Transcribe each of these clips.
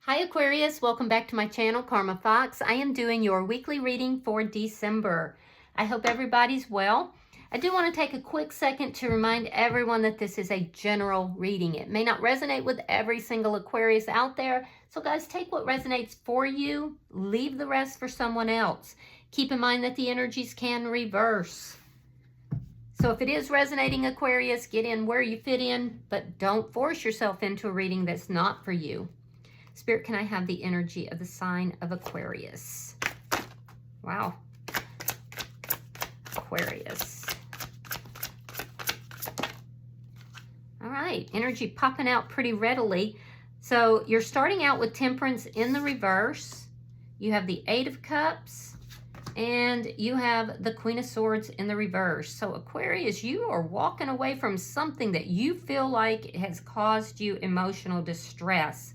Hi Aquarius, welcome back to my channel, Karma Fox. I am doing your weekly reading for December. I hope everybody's well. I do want to take a quick second to remind everyone that this is a general reading. It may not resonate with every single Aquarius out there. So guys, take what resonates for you, leave the rest for someone else. Keep in mind that the energies can reverse. So if it is resonating, Aquarius, get in where you fit in, but don't force yourself into a reading that's not for you. Spirit, can I have the energy of the sign of Aquarius? Wow. Aquarius. All right, energy popping out pretty readily. So you're starting out with Temperance in the reverse. You have the Eight of Cups, and you have the Queen of Swords in the reverse. So Aquarius, you are walking away from something that you feel like has caused you emotional distress.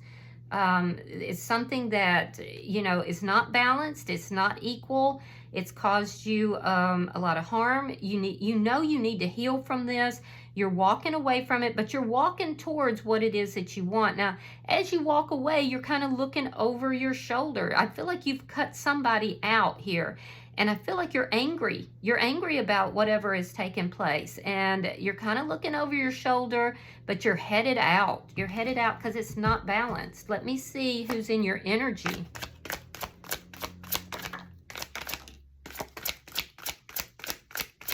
It's something that, you know, is not balanced. It's not equal. It's caused you a lot of harm. You need to heal from this. You're walking away from it, but you're walking towards what it is that you want. Now, as you walk away, you're kind of looking over your shoulder. I feel like you've cut somebody out here. And I feel like you're angry. You're angry about whatever is taking place. And you're kind of looking over your shoulder, but you're headed out. You're headed out because it's not balanced. Let me see who's in your energy.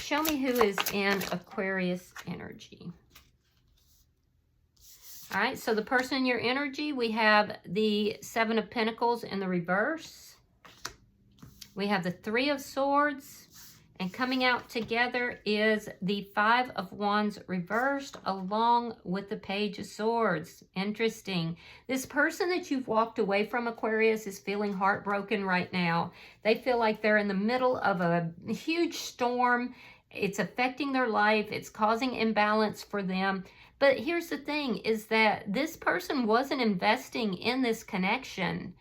Show me who is in Aquarius energy. All right, so the person in your energy, we have the Seven of Pentacles in the reverse. We have the Three of Swords, and coming out together is the Five of Wands reversed along with the Page of Swords. Interesting. This person that you've walked away from, Aquarius, is feeling heartbroken right now. They feel like they're in the middle of a huge storm. It's affecting their life. It's causing imbalance for them. But here's the thing, is that this person wasn't investing in this connection.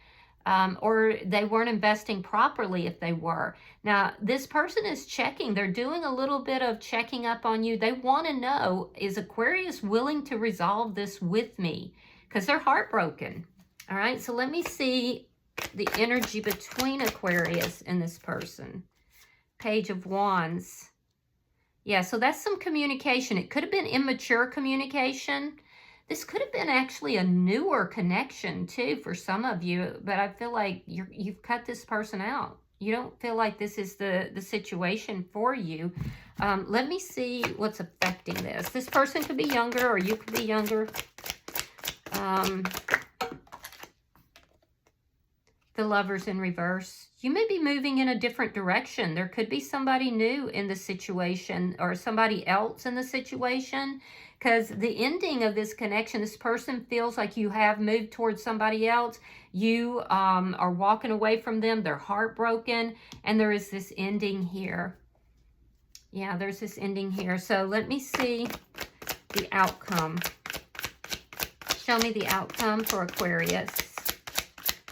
Or they weren't investing properly if they were. Now, this person is checking. They're doing a little bit of checking up on you. They want to know, is Aquarius willing to resolve this with me? Because they're heartbroken. All right, so let me see the energy between Aquarius and this person. Page of Wands. Yeah, so that's some communication. It could have been immature communication. This could have been actually a newer connection too for some of you, but I feel like you've cut this person out. You don't feel like this is the situation for you. Let me see what's affecting this. This person could be younger, or you could be younger. The Lovers in reverse. You may be moving in a different direction. There could be somebody new in the situation, or somebody else in the situation. Because the ending of this connection, this person feels like you have moved towards somebody else. You are walking away from them. They're heartbroken. And there is this ending here. Yeah, there's this ending here. So let me see the outcome. Show me the outcome for Aquarius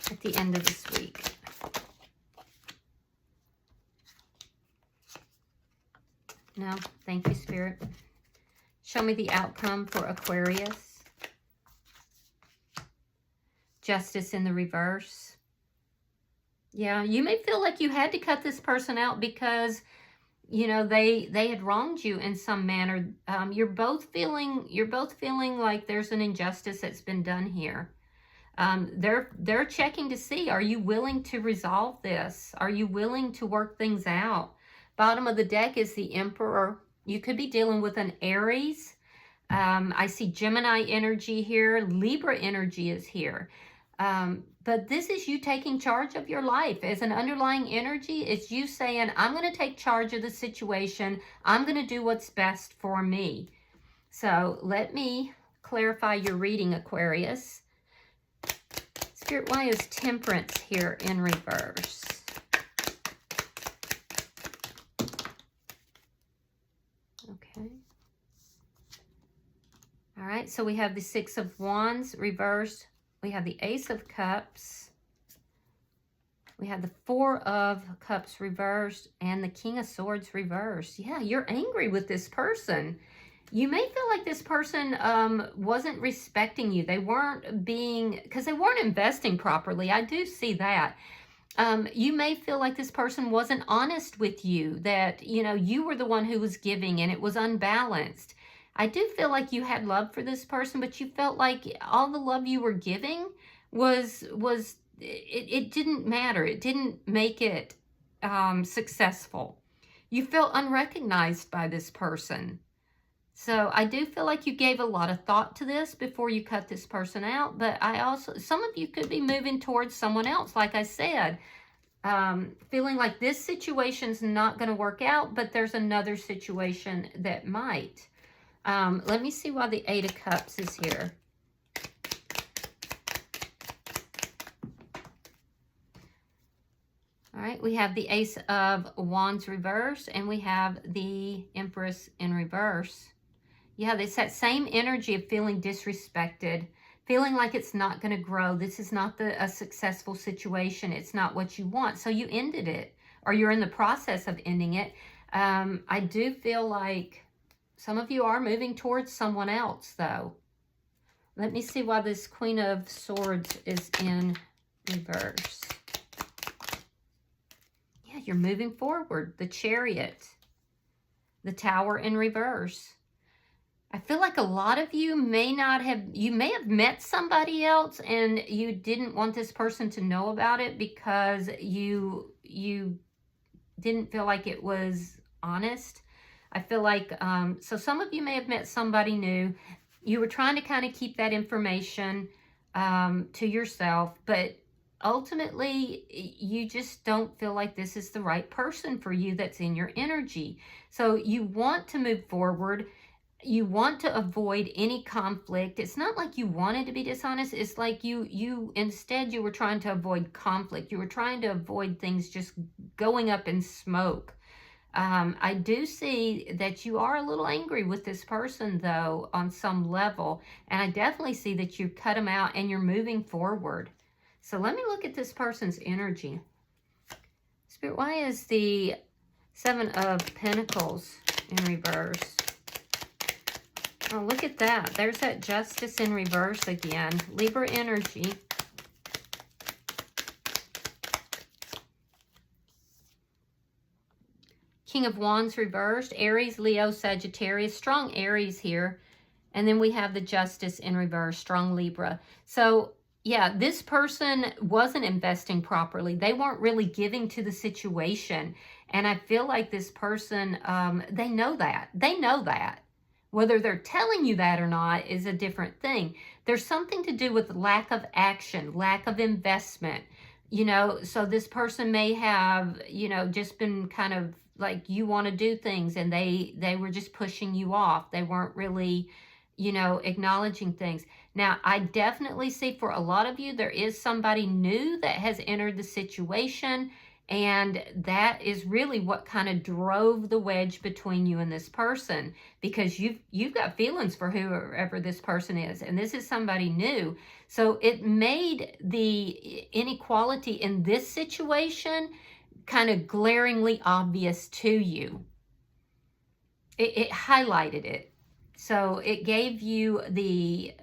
at the end of this week. No, thank you, Spirit. Show me the outcome for Aquarius. Justice in the reverse. Yeah, you may feel like you had to cut this person out because, you know, they had wronged you in some manner. You're both feeling like there's an injustice that's been done here. They're checking to see, are you willing to resolve this? Are you willing to work things out? Bottom of the deck is the Emperor. You could be dealing with an Aries. I see Gemini energy here. Libra energy is here. But this is you taking charge of your life. As an underlying energy, it's you saying, I'm going to take charge of the situation. I'm going to do what's best for me. So let me clarify your reading, Aquarius. Spirit, why is Temperance here in reverse? Okay. All right, so we have the Six of Wands reversed. We have the Ace of Cups. We have the Four of Cups reversed and the King of Swords reversed. Yeah, you're angry with this person. you may feel like this person wasn't respecting you. They weren't because they weren't investing properly. I do see that. You may feel like this person wasn't honest with you, that, you were the one who was giving and it was unbalanced. I do feel like you had love for this person, but you felt like all the love you were giving it didn't matter. It didn't make it successful. You felt unrecognized by this person. So I do feel like you gave a lot of thought to this before you cut this person out. But some of you could be moving towards someone else, like I said, feeling like this situation's not going to work out, but there's another situation that might. Let me see why the Eight of Cups is here. All right, we have the Ace of Wands reverse, and we have the Empress in reverse. Yeah, it's that same energy of feeling disrespected, feeling like it's not going to grow. This is not a successful situation. It's not what you want. So you ended it, or you're in the process of ending it. I do feel like some of you are moving towards someone else, though. Let me see why this Queen of Swords is in reverse. Yeah, you're moving forward. The Chariot, the Tower in reverse. I feel like a lot of you may have met somebody else and you didn't want this person to know about it because you didn't feel like it was honest. I feel like, so some of you may have met somebody new. You were trying to kind of keep that information to yourself, but ultimately you just don't feel like this is the right person for you that's in your energy. So you want to move forward. You want to avoid any conflict. It's not like you wanted to be dishonest. It's like instead you were trying to avoid conflict. You were trying to avoid things just going up in smoke. I do see that you are a little angry with this person, though, on some level. And I definitely see that you cut them out and you're moving forward. So let me look at this person's energy. Spirit, why is the Seven of Pentacles in reverse? Oh, look at that. There's that Justice in reverse again. Libra energy. King of Wands reversed. Aries, Leo, Sagittarius. Strong Aries here. And then we have the Justice in reverse. Strong Libra. So, yeah, this person wasn't investing properly. They weren't really giving to the situation. And I feel like this person, they know that. They know that. Whether they're telling you that or not is a different thing. There's something to do with lack of action, lack of investment. So this person may have, just been kind of like, you want to do things and they were just pushing you off. They weren't really, acknowledging things. Now, I definitely see for a lot of you, there is somebody new that has entered the situation. And that is really what kind of drove the wedge between you and this person, because you've got feelings for whoever this person is, and this is somebody new. So it made the inequality in this situation kind of glaringly obvious to you. It highlighted it. So it gave you the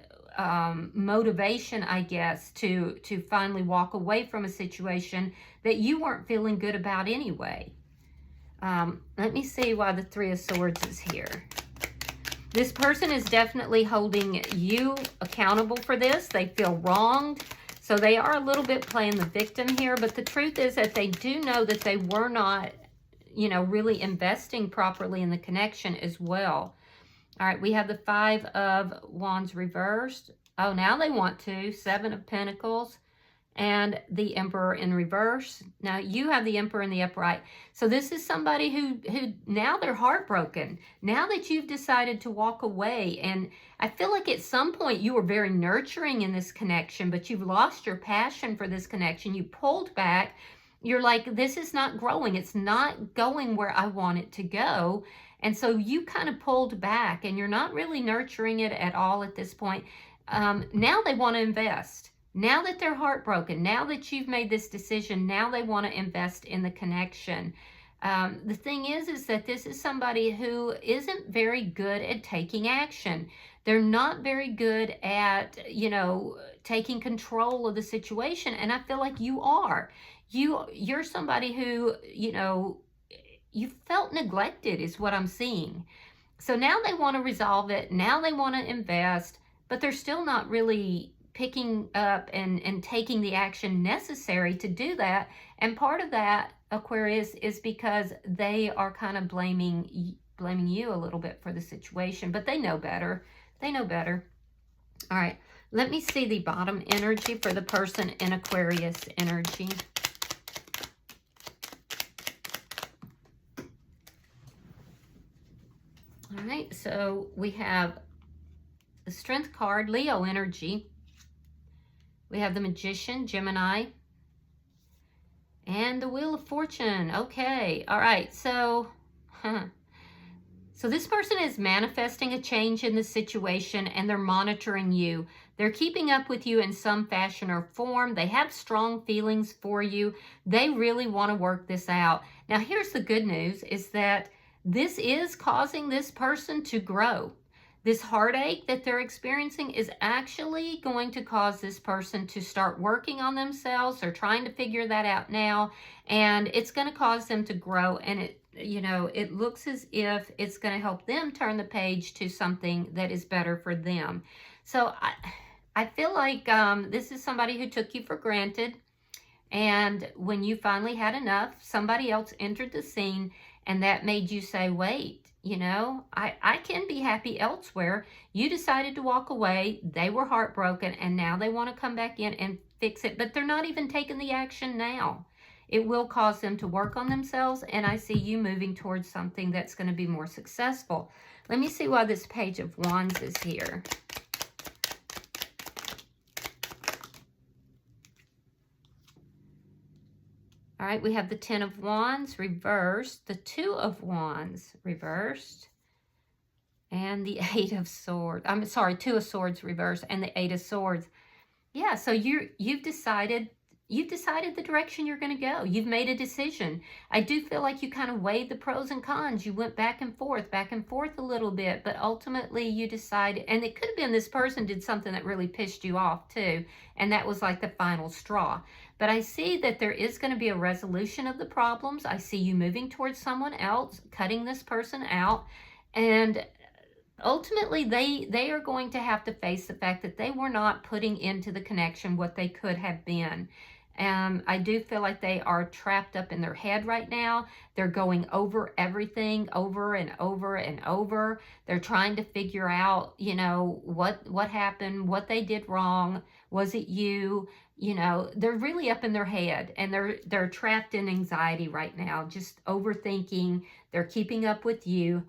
motivation, I guess, to finally walk away from a situation that you weren't feeling good about anyway. Let me see why the Three of Swords is here. This person is definitely holding you accountable for this. They feel wronged. So they are a little bit playing the victim here. But the truth is that they do know that they were not, really investing properly in the connection as well. All right, we have the Five of Wands reversed. Oh, now they want to. Seven of Pentacles and the Emperor in reverse. Now you have the Emperor in the upright. So this is somebody who now they're heartbroken. Now that you've decided to walk away. And I feel like at some point you were very nurturing in this connection, but you've lost your passion for this connection. You pulled back. You're like, this is not growing. It's not going where I want it to go. And so you kind of pulled back and you're not really nurturing it at all at this point. Now they want to invest. Now that they're heartbroken, now that you've made this decision, now they want to invest in the connection. The thing is that this is somebody who isn't very good at taking action. They're not very good at, taking control of the situation. And I feel like you are. You're somebody who, you felt neglected is what I'm seeing. So now they want to resolve it. Now they want to invest, but they're still not really picking up and taking the action necessary to do that. And part of that, Aquarius, is because they are kind of blaming you a little bit for the situation, but they know better. They know better. All right, let me see the bottom energy for the person in Aquarius energy. All right, so we have the Strength card, Leo energy. We have the Magician, Gemini. And the Wheel of Fortune. Okay, all right, so this person is manifesting a change in the situation, and they're monitoring you. They're keeping up with you in some fashion or form. They have strong feelings for you. They really want to work this out. Now, here's the good news, is that this is causing this person to grow. This heartache that they're experiencing is actually going to cause this person to start working on themselves. They're trying to figure that out now, and it's going to cause them to grow. And it looks as if it's going to help them turn the page to something that is better for them. So I feel like this is somebody who took you for granted. And when you finally had enough, somebody else entered the scene, and that made you say, wait, I can be happy elsewhere. You decided to walk away. They were heartbroken, and now they want to come back in and fix it, but they're not even taking the action now. It will cause them to work on themselves, and I see you moving towards something that's going to be more successful. Let me see why this Page of Wands is here. All right, we have the Ten of Wands reversed, the Two of Wands reversed, and the Eight of Swords. I'm sorry, Two of Swords reversed, and the Eight of Swords. Yeah, so you've decided the direction you're going to go. You've made a decision. I do feel like you kind of weighed the pros and cons. You went back and forth a little bit, but ultimately you decided, and it could have been this person did something that really pissed you off too, and that was like the final straw. But I see that there is going to be a resolution of the problems. I see you moving towards someone else, cutting this person out, and ultimately they are going to have to face the fact that they were not putting into the connection what they could have been. I do feel like they are trapped up in their head right now. They're going over everything over and over and over. They're trying to figure out, what happened, what they did wrong. Was it you? They're really up in their head, and they're trapped in anxiety right now, just overthinking. They're keeping up with you.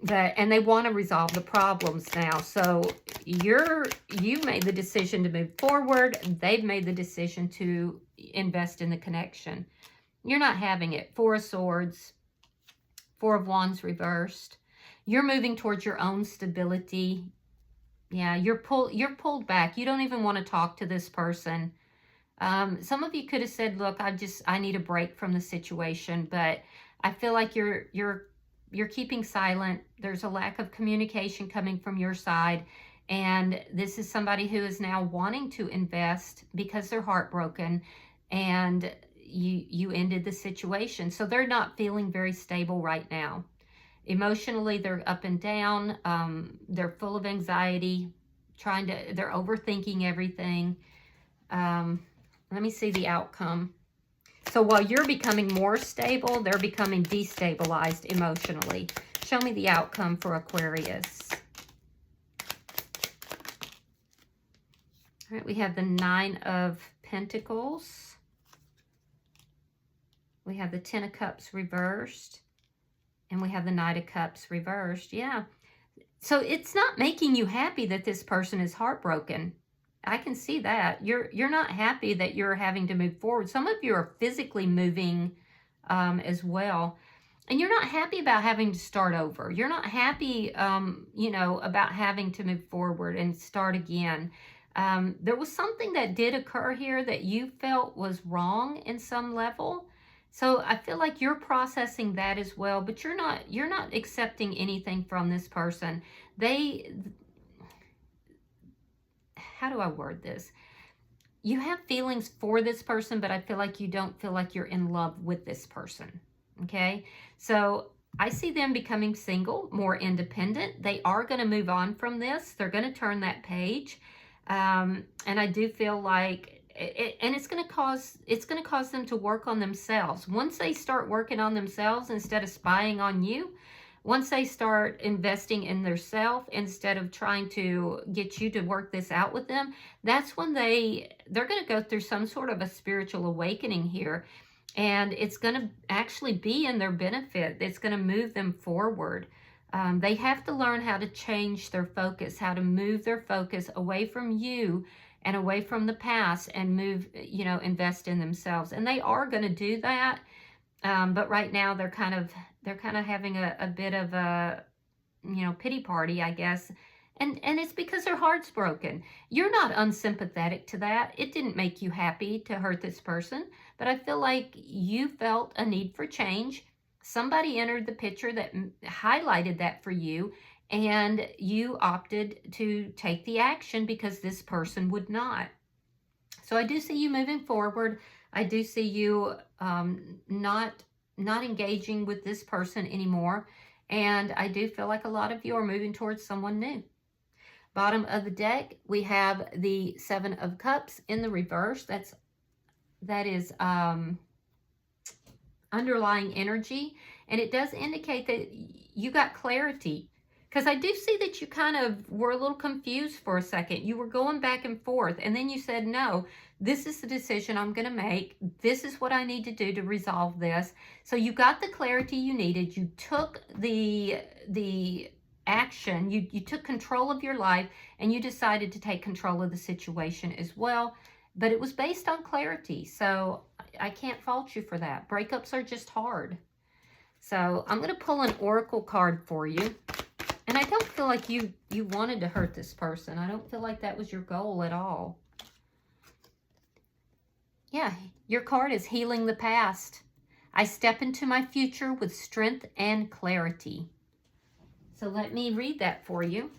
And they want to resolve the problems now. So you made the decision to move forward. They've made the decision to invest in the connection. You're not having it. Four of Swords, Four of Wands reversed. You're moving towards your own stability. Yeah, you're pulled back. You don't even want to talk to this person. Some of you could have said, look, I need a break from the situation, but I feel like you're keeping silent. There's a lack of communication coming from your side. And this is somebody who is now wanting to invest because they're heartbroken, and you ended the situation. So they're not feeling very stable right now. Emotionally, they're up and down. They're full of anxiety, they're overthinking everything. Let me see the outcome. So while you're becoming more stable, they're becoming destabilized emotionally. Show me the outcome for Aquarius. All right, we have the Nine of Pentacles. We have the Ten of Cups reversed. And we have the Knight of Cups reversed. Yeah. So it's not making you happy that this person is heartbroken. I can see that. You're not happy that you're having to move forward. Some of you are physically moving as well. And you're not happy about having to start over. You're not happy, about having to move forward and start again. There was something that did occur here that you felt was wrong in some level. So I feel like you're processing that as well, but you're not accepting anything from this person. How do I word this? You have feelings for this person, but I feel like you don't feel like you're in love with this person. Okay? So I see them becoming single, more independent. They are going to move on from this. They're going to turn that page. And I do feel like it's going to cause them to work on themselves. Once they start working on themselves instead of spying on you, once they start investing in themselves instead of trying to get you to work this out with them, that's when they're going to go through some sort of a spiritual awakening here. And it's going to actually be in their benefit. It's going to move them forward. They have to learn how to change their focus, how to move their focus away from you and away from the past and move, invest in themselves. And they are going to do that. But right now they're kind of having a bit of a, pity party, I guess. And it's because their heart's broken. You're not unsympathetic to that. It didn't make you happy to hurt this person, but I feel like you felt a need for change. Somebody entered the picture that highlighted that for you, and you opted to take the action because this person would not. So I do see you moving forward. I do see you not engaging with this person anymore. And I do feel like a lot of you are moving towards someone new. Bottom of the deck, we have the Seven of Cups in the reverse. That is underlying energy. And it does indicate that you got clarity. Because I do see that you kind of were a little confused for a second. You were going back and forth. And then you said, no, this is the decision I'm going to make. This is what I need to do to resolve this. So you got the clarity you needed. You took the action. You took control of your life. And you decided to take control of the situation as well. But it was based on clarity. So I can't fault you for that. Breakups are just hard. So I'm going to pull an oracle card for you. And I don't feel like you wanted to hurt this person. I don't feel like that was your goal at all. Yeah, your card is healing the past. I step into my future with strength and clarity. So let me read that for you.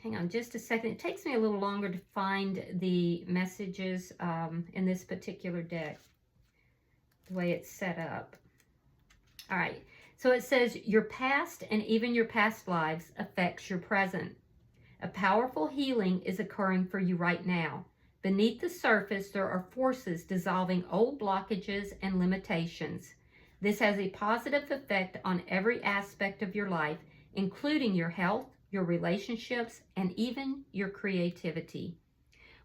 Hang on just a second. It takes me a little longer to find the messages in this particular deck, the way it's set up. All right. So it says, your past and even your past lives affects your present. A powerful healing is occurring for you right now. Beneath the surface, there are forces dissolving old blockages and limitations. This has a positive effect on every aspect of your life, including your health, your relationships, and even your creativity.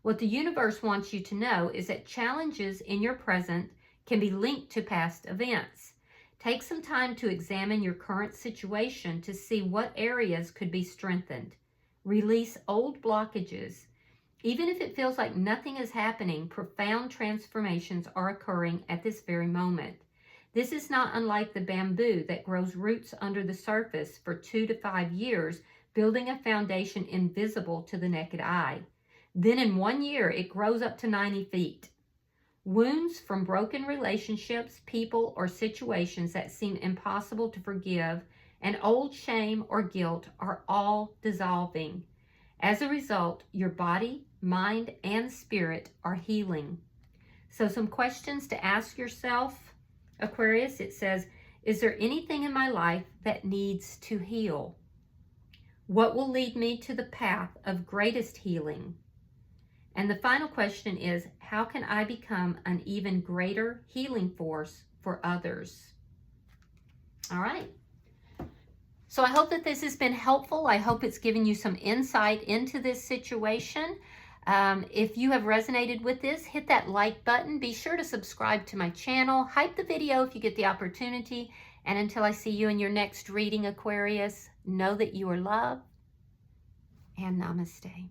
What the universe wants you to know is that challenges in your present can be linked to past events. Take some time to examine your current situation to see what areas could be strengthened. Release old blockages. Even if it feels like nothing is happening, profound transformations are occurring at this very moment. This is not unlike the bamboo that grows roots under the surface for 2 to 5 years, building a foundation invisible to the naked eye. Then in 1 year, it grows up to 90 feet. Wounds from broken relationships, people, or situations that seem impossible to forgive, and old shame or guilt are all dissolving. As a result, your body, mind, and spirit are healing. So some questions to ask yourself, Aquarius. It says, is there anything in my life that needs to heal? What will lead me to the path of greatest healing? And the final question is, how can I become an even greater healing force for others? All right. So I hope that this has been helpful. I hope it's given you some insight into this situation. If you have resonated with this, hit that like button. Be sure to subscribe to my channel. Hype the video if you get the opportunity. And until I see you in your next reading, Aquarius, know that you are loved, and namaste.